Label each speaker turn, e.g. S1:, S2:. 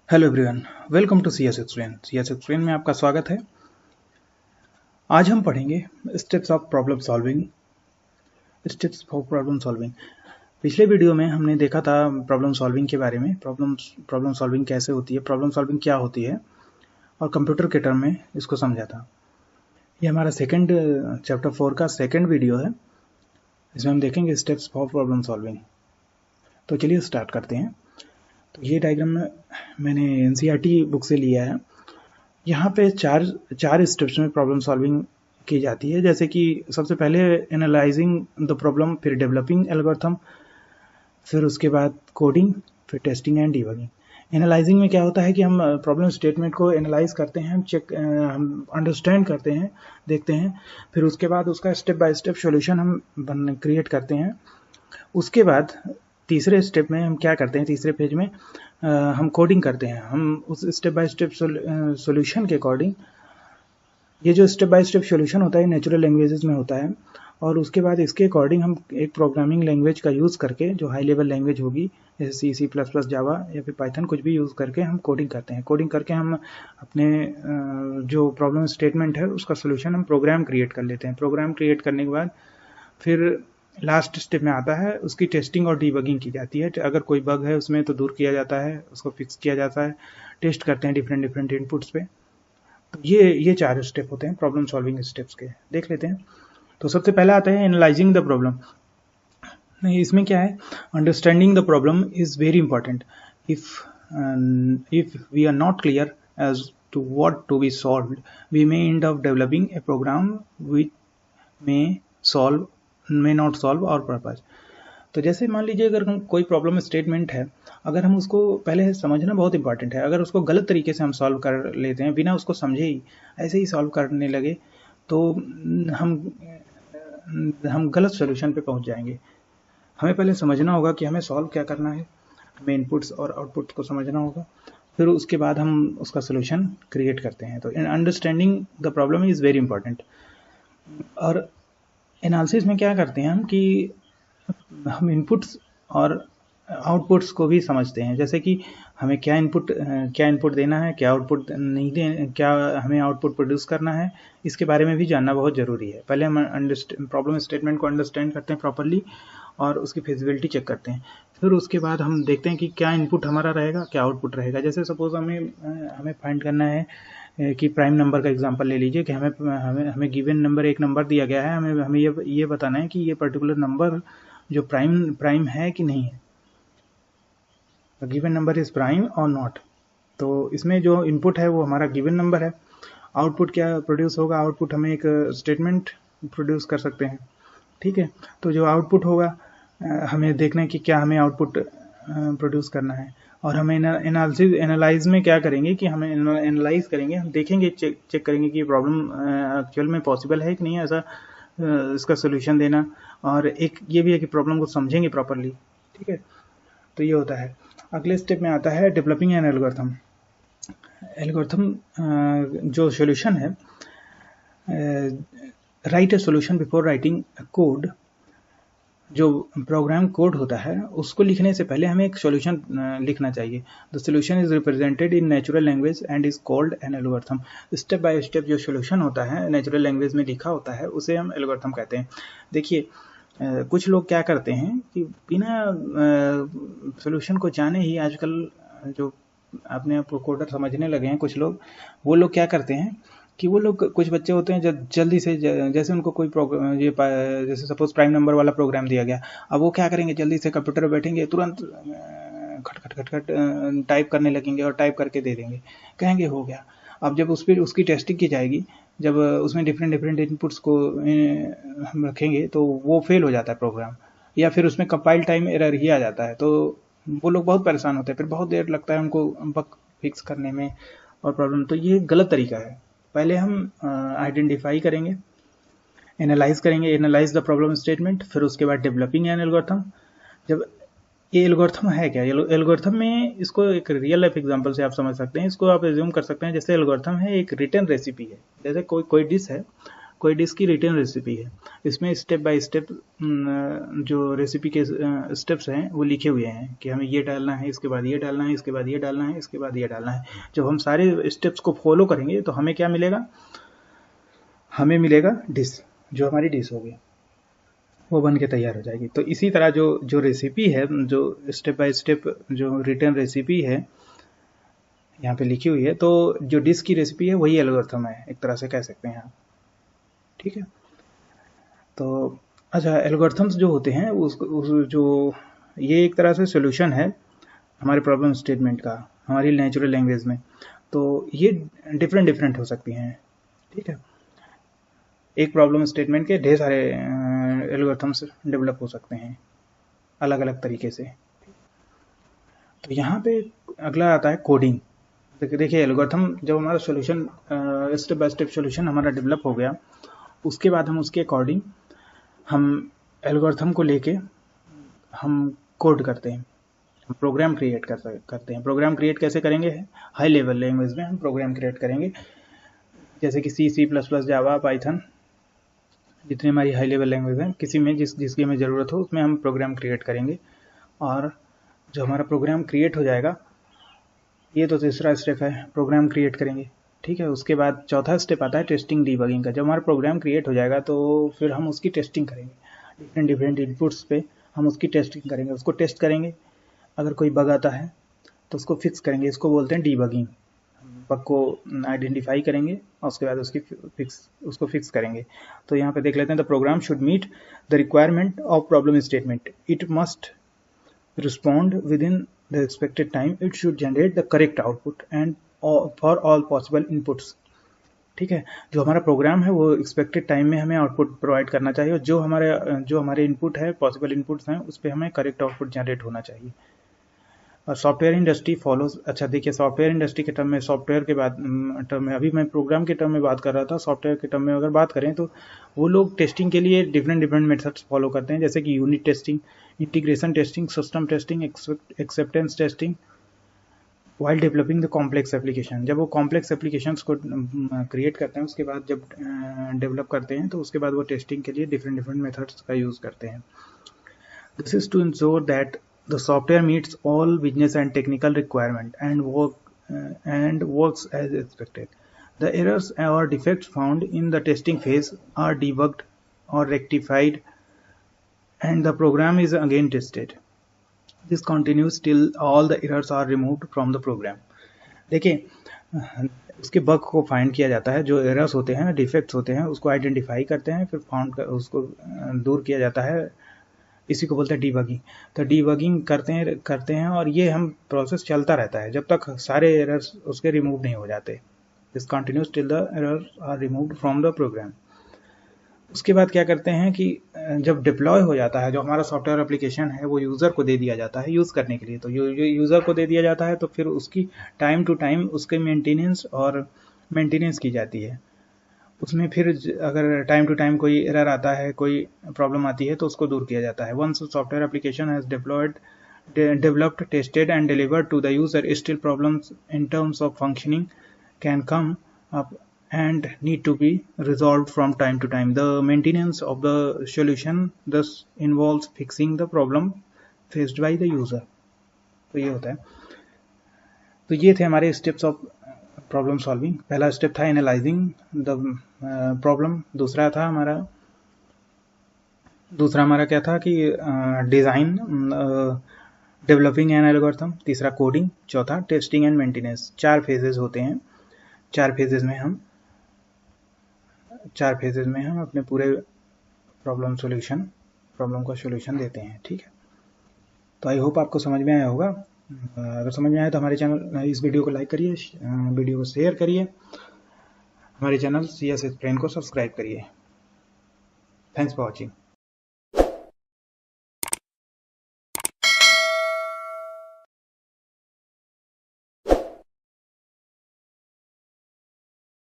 S1: Hello everyone, welcome to C S explain. C S explain में आपका स्वागत है। आज हम पढ़ेंगे steps of problem solving. Steps for problem solving. पिछले वीडियो में हमने देखा था प्रॉब्लम सॉल्विंग के बारे में। प्रॉब्लम सॉल्विंग कैसे होती है, प्रॉब्लम सॉल्विंग क्या होती है, और कंप्यूटर के टर्म में इसको समझा था। ये हमारा चैप्टर 4 का सेकेंड वीडियो है। इसमें हम देखेंगे स्टेप्स फॉर प्रॉब्लम सॉल्विंग। तो चलिए स्टार्ट करते हैं। तो ये डायग्राम मैंने एनसीईआरटी बुक से लिया है। यहाँ पे चार स्टेप्स में प्रॉब्लम सॉल्विंग की जाती है। जैसे कि सबसे पहले एनालाइजिंग द प्रॉब्लम, फिर डेवलपिंग एल्गोरिथम, फिर उसके बाद कोडिंग, फिर टेस्टिंग एंड डिबगिंग। एनालाइजिंग में क्या होता है कि हम प्रॉब्लम स्टेटमेंट को एनालाइज करते हैं, हम अंडरस्टैंड करते हैं, देखते हैं, फिर उसके बाद उसका स्टेप बाय स्टेप सॉल्यूशन हम क्रिएट करते हैं। उसके बाद तीसरे स्टेप में हम क्या करते हैं, तीसरे पेज में हम कोडिंग करते हैं। हम उस स्टेप बाय स्टेप सॉल्यूशन के अकॉर्डिंग, ये जो स्टेप बाय स्टेप सॉल्यूशन होता है नेचुरल लैंग्वेजेस में होता है, और उसके बाद इसके अकॉर्डिंग हम एक प्रोग्रामिंग लैंग्वेज का यूज़ करके, जो हाई लेवल लैंग्वेज होगी जैसे सी, सी प्लस प्लस, जावा या फिर पाइथन, कुछ भी यूज़ करके हम कोडिंग करते हैं। कोडिंग करके हम अपने जो प्रॉब्लम स्टेटमेंट है उसका सोल्यूशन हम प्रोग्राम क्रिएट कर लेते हैं। प्रोग्राम क्रिएट करने के बाद फिर लास्ट स्टेप में आता है उसकी टेस्टिंग और डीबगिंग की जाती है। अगर कोई बग है उसमें तो दूर किया जाता है, उसको फिक्स किया जाता है, टेस्ट करते हैं डिफरेंट इनपुट्स पे। तो ये चार स्टेप होते हैं प्रॉब्लम सॉल्विंग स्टेप्स के। देख लेते हैं। तो सबसे पहला आता है एनालाइजिंग द प्रॉब्लम। नहीं, इसमें क्या है, understanding the problem is very important. If we are not clear as to what to be solved, we may end up developing a program which may not solve our purpose. तो जैसे मान लीजिए अगर हम कोई प्रॉब्लम स्टेटमेंट है, अगर हम उसको पहले समझना बहुत इंपॉर्टेंट है। अगर उसको गलत तरीके से हम सॉल्व कर लेते हैं, बिना उसको समझे ही ऐसे ही सॉल्व करने लगे, तो हम गलत सोल्यूशन पे पहुंच जाएंगे। हमें पहले समझना होगा कि हमें सॉल्व क्या करना है, हमें इनपुट्स और आउटपुट्स को समझना होगा, फिर उसके बाद हम उसका सोल्यूशन क्रिएट करते हैं। तो understanding the problem is very important. और एनालिसिस में क्या करते हैं हम कि हम इनपुट्स और आउटपुट्स को भी समझते हैं। जैसे कि हमें क्या इनपुट देना है, क्या आउटपुट नहीं देना, क्या हमें आउटपुट प्रोड्यूस करना है, इसके बारे में भी जानना बहुत ज़रूरी है। पहले हम प्रॉब्लम स्टेटमेंट को अंडरस्टैंड करते हैं प्रॉपरली और उसकी फिजिबिलिटी चेक करते हैं। फिर उसके बाद हम देखते हैं कि क्या इनपुट हमारा रहेगा, क्या आउटपुट रहेगा। जैसे सपोज हमें फाइंड करना है कि प्राइम नंबर का एग्जांपल ले लीजिए कि हमें गिवन नंबर, एक नंबर दिया गया है, हमें ये बताना है कि ये पर्टिकुलर नंबर जो प्राइम है कि नहीं है। गिवन नंबर इज प्राइम और नॉट। तो इसमें जो इनपुट है वो हमारा गिवन नंबर है। आउटपुट क्या प्रोड्यूस होगा, आउटपुट हमें एक स्टेटमेंट प्रोड्यूस कर सकते हैं। ठीक है, तो जो आउटपुट होगा हमें देखना है कि क्या हमें आउटपुट प्रोड्यूस करना है। और हमें एनालाइज में क्या करेंगे कि हमें एनालाइज करेंगे, हम देखेंगे, चेक करेंगे कि प्रॉब्लम एक्चुअल में पॉसिबल है कि नहीं ऐसा इसका सोल्यूशन देना। और एक ये भी है कि प्रॉब्लम को समझेंगे प्रॉपरली। ठीक है, तो ये होता है। अगले स्टेप में आता है डेवलपिंग एन एल्गोरिथम। जो सॉल्यूशन है, राइट ए सॉल्यूशन बिफोर राइटिंग कोड। जो प्रोग्राम कोड होता है उसको लिखने से पहले हमें एक सॉल्यूशन लिखना चाहिए। The solution is represented in natural language and is called an algorithm. Step by step जो सॉल्यूशन होता है नेचुरल लैंग्वेज में लिखा होता है उसे हम एल्गोरिथम कहते हैं। देखिए, कुछ लोग क्या करते हैं कि बिना सॉल्यूशन को जाने ही आजकल जो अपने आप को कोडर समझने लगे हैं कुछ लोग, वो लोग क्या करते हैं कि वो लोग, कुछ बच्चे होते हैं जल्दी से, जैसे उनको कोई जैसे सपोज प्राइम नंबर वाला प्रोग्राम दिया गया, अब वो क्या करेंगे, जल्दी से कंप्यूटर पर बैठेंगे, तुरंत खट खट खट खट टाइप करने लगेंगे और टाइप करके दे देंगे, कहेंगे हो गया। अब जब उस पर उसकी टेस्टिंग की जाएगी, जब उसमें डिफरेंट इनपुट्स को हम रखेंगे तो वो फेल हो जाता है प्रोग्राम, या फिर उसमें कंपाइल टाइम एरर ही आ जाता है। तो वो लोग बहुत परेशान होते हैं, फिर बहुत देर लगता है उनको बग फिक्स करने में और प्रॉब्लम। तो ये गलत तरीका है। पहले हम आइडेंटिफाई करेंगे, एनालाइज करेंगे, एनालाइज द प्रॉब्लम स्टेटमेंट, फिर उसके बाद डेवलपिंग एन एल्गोरिथम। जब ये एल्गोरिथम है क्या, एल्गोरिथम में इसको एक रियल लाइफ एग्जांपल से आप समझ सकते हैं। इसको आप एज्यूम कर सकते हैं जैसे एल्गोरिथम है एक रिटन रेसिपी है। जैसे कोई डिश है, कोई डिश की रिटर्न रेसिपी है, इसमें स्टेप बाय स्टेप जो रेसिपी के स्टेप्स हैं वो लिखे हुए हैं कि हमें ये डालना है, इसके बाद ये डालना है, इसके बाद ये डालना है, इसके बाद ये डालना है। जब हम सारे स्टेप्स को फॉलो करेंगे तो हमें क्या मिलेगा, हमें मिलेगा डिश, जो हमारी डिश होगी वो बन के तैयार हो जाएगी। तो इसी तरह जो रेसिपी है, जो स्टेप बाय स्टेप जो रिटर्न रेसिपी है यहाँ पे लिखी हुई है, तो जो डिश की रेसिपी है वही एल्गोरिथम है, एक तरह से कह सकते हैं आप, ठीक है। तो अच्छा, एल्गोरिथम्स जो होते हैं जो ये एक तरह से सोल्यूशन है हमारे प्रॉब्लम स्टेटमेंट का हमारी नेचुरल लैंग्वेज में। तो ये डिफरेंट हो सकती हैं, ठीक है। एक प्रॉब्लम स्टेटमेंट के ढेर सारे एल्गोरिथम्स डेवलप हो सकते हैं अलग अलग तरीके से। तो यहाँ पे अगला आता है कोडिंग। देखिए एल्गोरिथम जब हमारा solution step by step solution हमारा डेवलप हो गया, उसके बाद हम उसके अकॉर्डिंग हम एल्गोरिथम को लेके हम कोड करते हैं, हम प्रोग्राम क्रिएट करते हैं। प्रोग्राम क्रिएट कैसे करेंगे, हाई लेवल लैंग्वेज में हम प्रोग्राम क्रिएट करेंगे, जैसे कि C++, जावा, पाइथन, जितनी हमारी हाई लेवल लैंग्वेज है, किसी में जिसकी हमें ज़रूरत हो उसमें हम प्रोग्राम क्रिएट करेंगे। और जो हमारा प्रोग्राम क्रिएट हो जाएगा, ये तो तीसरा स्टेप है, प्रोग्राम क्रिएट करेंगे, ठीक है। उसके बाद चौथा स्टेप आता है टेस्टिंग डीबगिंग का। जब हमारा प्रोग्राम क्रिएट हो जाएगा तो फिर हम उसकी टेस्टिंग करेंगे, डिफरेंट इनपुट्स पे हम उसकी टेस्टिंग करेंगे, उसको टेस्ट करेंगे। अगर कोई बग आता है तो उसको फिक्स करेंगे, इसको बोलते हैं डीबगिंग। बग को आइडेंटिफाई करेंगे और उसके बाद उसको फिक्स करेंगे। तो यहाँ पे देख लेते हैं, the program should meet the requirement of problem statement, it must respond within the expected time, it should generate the correct output and for all possible inputs, ठीक है। जो हमारा प्रोग्राम है वो एक्सपेक्टेड टाइम में हमें output provide करना चाहिए, और जो हमारे इनपुट है, पॉसिबल इनपुट्स हैं, उस पर हमें करेक्ट आउटपुट जनरेट होना चाहिए। और सॉफ्टवेयर इंडस्ट्री फॉलोज, अच्छा देखिए सॉफ्टवेयर इंडस्ट्री के टर्म में, सॉफ्टवेयर के बाद टर्म में, अभी मैं प्रोग्राम के टर्म में बात कर रहा था, सॉफ्टवेयर के टर्म में अगर बात करें तो वो लोग टेस्टिंग के लिए डिफरेंट मेथड्स फॉलो करते हैं, जैसे कि unit testing, integration testing, system testing, acceptance testing, while developing the complex application. जब वो कॉम्प्लेक्स एप्लीकेशंस को क्रिएट करते हैं, उसके बाद जब डेवलप करते हैं तो उसके बाद वो टेस्टिंग के लिए डिफरेंट मेथड्स का यूज़ करते हैं। This is to ensure that the software meets all business and technical requirement and works as expected. The errors or defects found in the testing phase are debugged or rectified and the program is again tested. This continues till all the errors are removed from the program. देखिए उसके bug को find किया जाता है, जो errors होते हैं, defects होते हैं, उसको आइडेंटिफाई करते हैं, फिर उसको दूर किया जाता है, इसी को बोलते हैं डीबगिंग। तो डीबगिंग करते हैं और ये हम प्रोसेस चलता रहता है जब तक सारे एरर्स उसके रिमूव नहीं हो जाते। This continues till the errors are removed from the program. उसके बाद क्या करते हैं कि जब डिप्लॉय हो जाता है, जो हमारा सॉफ्टवेयर एप्लीकेशन है वो यूज़र को दे दिया जाता है यूज़ करने के लिए, तो यूज़र को दे दिया जाता है तो फिर उसकी टाइम टू टाइम उसके मेंटेनेंस की जाती है। उसमें फिर अगर टाइम टू टाइम कोई एरर आता है, कोई प्रॉब्लम आती है तो उसको दूर किया जाता है। Once software application has developed, tested and delivered to the user, still problems in terms of functioning can come up and need to be resolved from time to time. The maintenance of the solution thus involves fixing the problem faced by the user. तो ये होता है। तो ये थे हमारे steps of problem solving. पहला step था एनालाइजिंग द प्रॉब्लम, दूसरा हमारा क्या था कि डिज़ाइन, डेवलपिंग एन एल्गोरिथम, तीसरा कोडिंग, चौथा टेस्टिंग एंड मेंटेनेंस। 4 फेजेस होते हैं, 4 फेजेस में हम अपने पूरे प्रॉब्लम का सॉल्यूशन देते हैं, ठीक है। तो आई होप आपको समझ में आया होगा। अगर समझ में आया तो हमारे चैनल, इस वीडियो को लाइक करिए, वीडियो को शेयर करिए, हमारे चैनल CS Explain को सब्सक्राइब करिए। Thanks for watching.